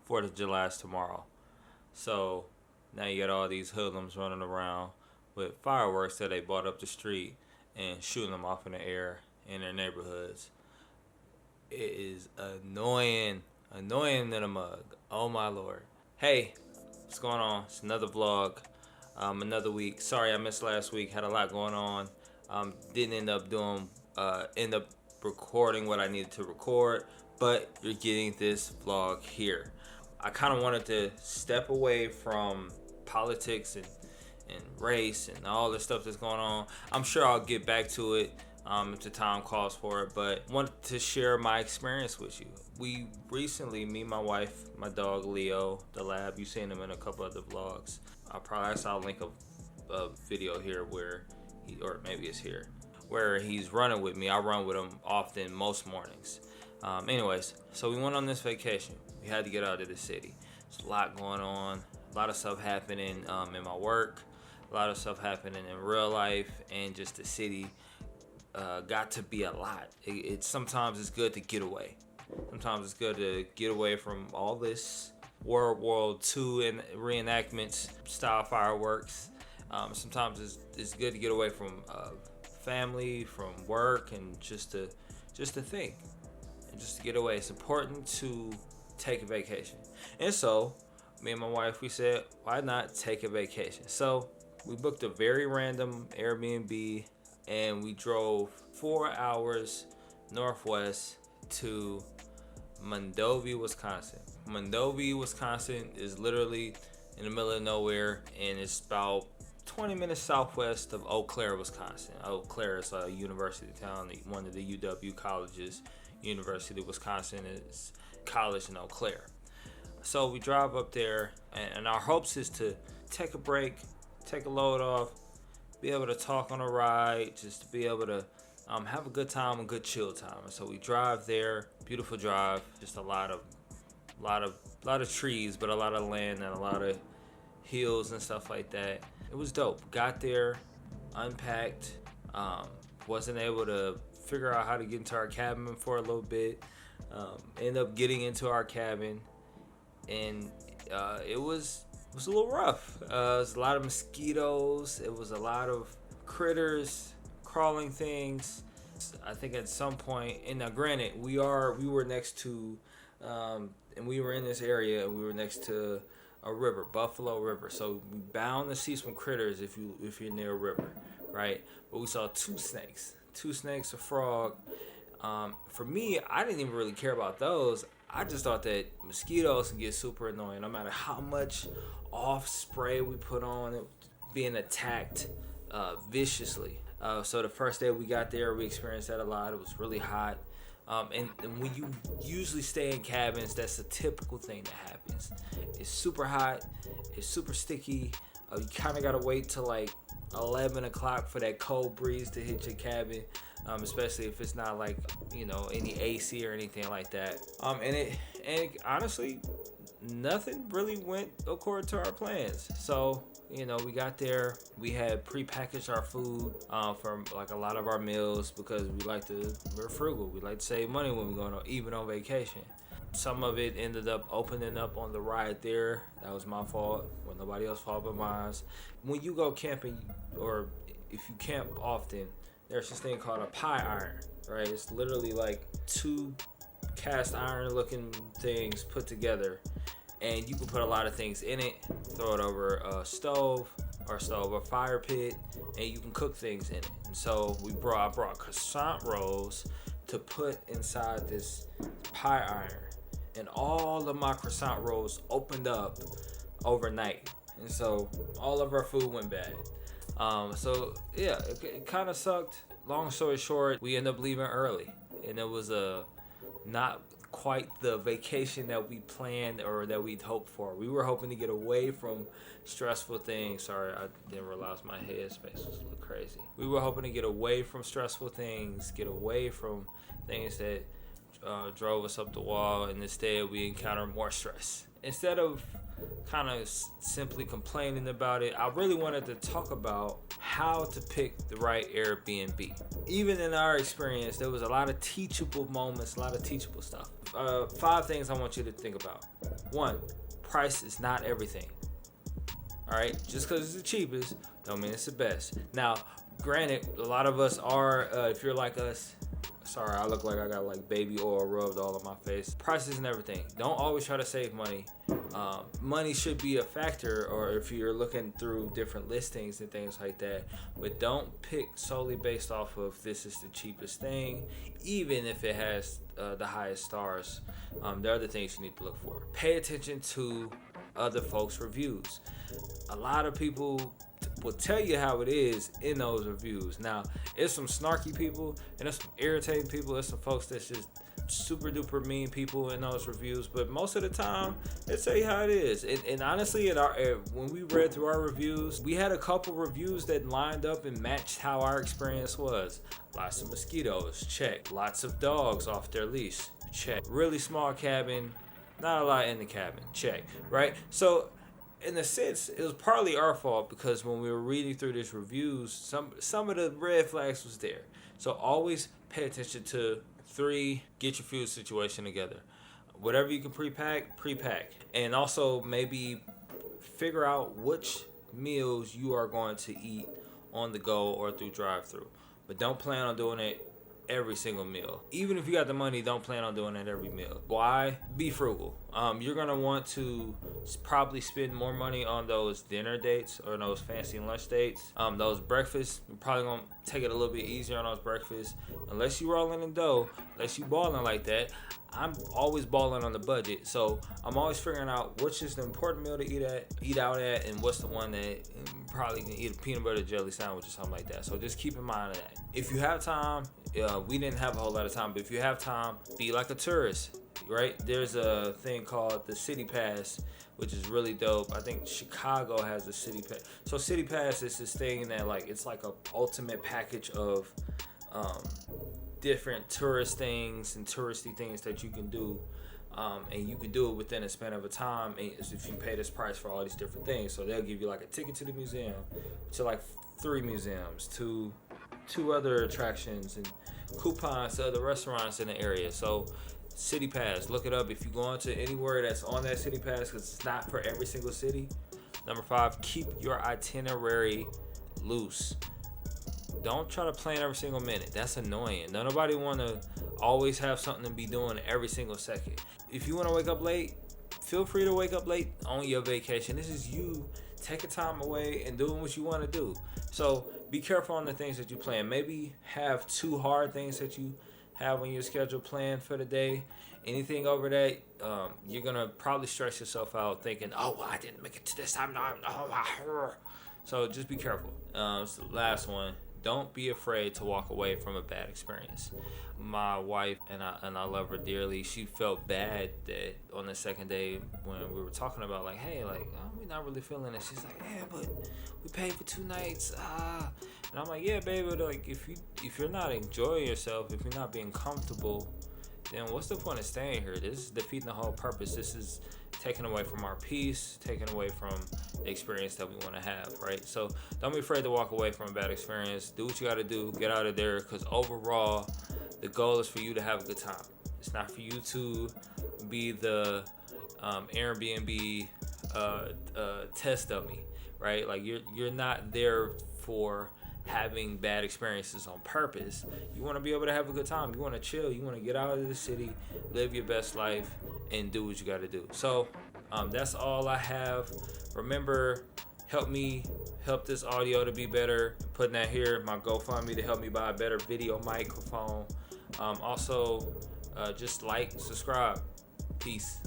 Fourth of July is tomorrow. So now you got all these hoodlums running around with fireworks that they bought up the street and shooting them off in the air in their neighborhoods. It is annoying than a mug. Oh my lord. Hey, what's going on? It's another vlog, another week. Sorry I missed last week. Had a lot going on. Didn't end up recording what I needed to record, but you're getting this vlog here. I kind of wanted to step away from politics and race and all the stuff that's going on. I'm sure I'll get back to it if the time calls for it, but wanted to share my experience with you. We recently, me, my wife, my dog Leo, the lab, you've seen him in a couple other vlogs. I saw a link of a video here where or maybe it's here, where he's running with me. I run with him often, most mornings. Anyways, so we went on this vacation. We had to get out of the city. There's a lot going on, a lot of stuff happening in my work, a lot of stuff happening in real life, and just the city got to be a lot. Sometimes it's good to get away. Sometimes it's good to get away from all this World War II and reenactments style fireworks. Sometimes it's good to get away from family, from work, and just to think, and just to get away. It's important to take a vacation. And so me and my wife, we said, why not take a vacation? So we booked a very random Airbnb and we drove 4 hours northwest to Mondovi, Wisconsin. Mondovi, Wisconsin is literally in the middle of nowhere, and it's about 20 minutes southwest of Eau Claire, Wisconsin. Eau Claire is a university town, one of the UW colleges. University of Wisconsin is college in Eau Claire. So we drive up there, and our hopes is to take a break, take a load off, be able to talk on a ride, just to be able to have a good time, a good chill time. And so we drive there, beautiful drive, just a lot of trees, but a lot of land and a lot of hills and stuff like that. It was dope. Got there, unpacked, wasn't able to figure out how to get into our cabin for a little bit. Ended up getting into our cabin, and it was a little rough. It was a lot of mosquitoes. It was a lot of critters, crawling things. I think at some point, and now granted, we were next to, and we were in this area, and we were next to a river, Buffalo River. So we bound to see some critters if you're near a river, right? But we saw two snakes, a frog. For me, I didn't even really care about those. I just thought that mosquitoes can get super annoying no matter how much off spray we put on it, being attacked viciously. So the first day we got there, we experienced that a lot. It was really hot. And when you usually stay in cabins, that's a typical thing that happens. It's super hot. It's super sticky. You kind of got to wait till like 11 o'clock for that cold breeze to hit your cabin, especially if it's not like, any AC or anything like that. And honestly, nothing really went according to our plans. So, we got there. We had prepackaged our food from like a lot of our meals because we're frugal. We like to save money when we're going even on vacation. Some of it ended up opening up on the ride there. That was my fault. Well, nobody else's fault but mine. When you go camping, or if you camp often, there's this thing called a pie iron, right? It's literally like two cast iron looking things put together, and you can put a lot of things in it, throw it over a stove or a fire pit, and you can cook things in it. And so I brought croissant rolls to put inside this pie iron, and all of my croissant rolls opened up overnight, and so all of our food went bad. So yeah, it kind of sucked. Long story short, we ended up leaving early, and it was not quite the vacation that we planned or that we'd hoped for. We were hoping to get away from stressful things. Sorry, I didn't realize my headspace was a little crazy. We were hoping to get away from stressful things, get away from things that drove us up the wall, and instead we encountered more stress. Instead of kind of simply complaining about it, I really wanted to talk about how to pick the right Airbnb. Even in our experience, there was a lot of teachable moments, a lot of teachable stuff. 5 things I want you to think about. 1, price is not everything. All right, just because it's the cheapest don't mean it's the best. Now, granted, a lot of us are, if you're like us, sorry, I look like I got like baby oil rubbed all on my face. Price isn't everything. Don't always try to save money. Money should be a factor, or if you're looking through different listings and things like that, but don't pick solely based off of this is the cheapest thing, even if it has the highest stars. There are other things you need to look for. Pay attention to other folks' reviews. A lot of people will tell you how it is in those reviews. Now, it's some snarky people and there's some irritating people. There's some folks that's just super duper mean people in those reviews, but most of the time they tell you how it is. And honestly, when we read through our reviews, we had a couple reviews that lined up and matched how our experience was. Lots of mosquitoes, check. Lots of dogs off their leash, check. Really small cabin, not a lot in the cabin, check. Right? So in a sense, it was partly our fault because when we were reading through these reviews, some of the red flags was there. So always pay attention to 3, get your food situation together. Whatever you can pre-pack. And also maybe figure out which meals you are going to eat on the go or through drive-through. But don't plan on doing it every single meal. Even if you got the money, don't plan on doing it every meal. Why? Be frugal. You're gonna want to probably spend more money on those dinner dates or those fancy lunch dates. Those breakfasts, you're probably gonna take it a little bit easier on those breakfasts. Unless you rolling in dough, unless you balling like that. I'm always balling on the budget, so I'm always figuring out which is the important meal to eat out at, and what's the one that probably can eat a peanut butter jelly sandwich or something like that. So just keep in mind of that. If you have time, we didn't have a whole lot of time, but if you have time, be like a tourist, right? There's a thing called the City Pass, which is really dope. I think Chicago has a City Pass. So City Pass is this thing that it's like a ultimate package of different tourist things and touristy things that you can do, and you can do it within a span of a time if you pay this price for all these different things. So they'll give you like a ticket to the museum, to like 3 museums, to 2 other attractions, and coupons to other restaurants in the area. So City Pass, look it up if you go into anywhere that's on that City Pass, because it's not for every single city. Number 5, keep your itinerary loose. Don't try to plan every single minute. That's annoying. Nobody want to always have something to be doing every single second. If you want to wake up late, feel free to wake up late on your vacation. This is you taking time away and doing what you want to do. So be careful on the things that you plan. Maybe have 2 hard things that you have on your schedule planned for the day. Anything over that, you're going to probably stress yourself out thinking, oh, well, I didn't make it to this time. So just be careful. It's the last one. Don't be afraid to walk away from a bad experience. My wife, and I love her dearly, she felt bad that on the second day when we were talking about hey, we're not really feeling it. She's like, yeah, but we paid for 2 nights. And I'm like, yeah, baby, but if you're not enjoying yourself, if you're not being comfortable, then what's the point of staying here? This is defeating the whole purpose. This is taken away from our peace, taken away from the experience that we want to have, right? So don't be afraid to walk away from a bad experience. Do what you got to do. Get out of there, because overall, the goal is for you to have a good time. It's not for you to be the Airbnb test dummy, right? You're not there for having bad experiences on purpose. You want to be able to have a good time. You want to chill. You want to get out of the city, live your best life, and do what you got to do. So that's all I have. Remember, help me help this audio to be better. Putting that here, my GoFundMe to help me buy a better video microphone. Also, just subscribe. Peace.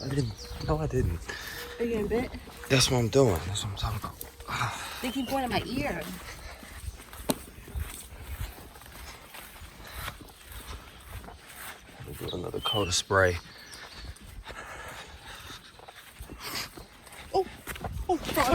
I didn't. No, I didn't. Are you in bed? That's what I'm doing. That's what I'm talking about. They keep going in my ear. Do another coat of spray. Oh, God.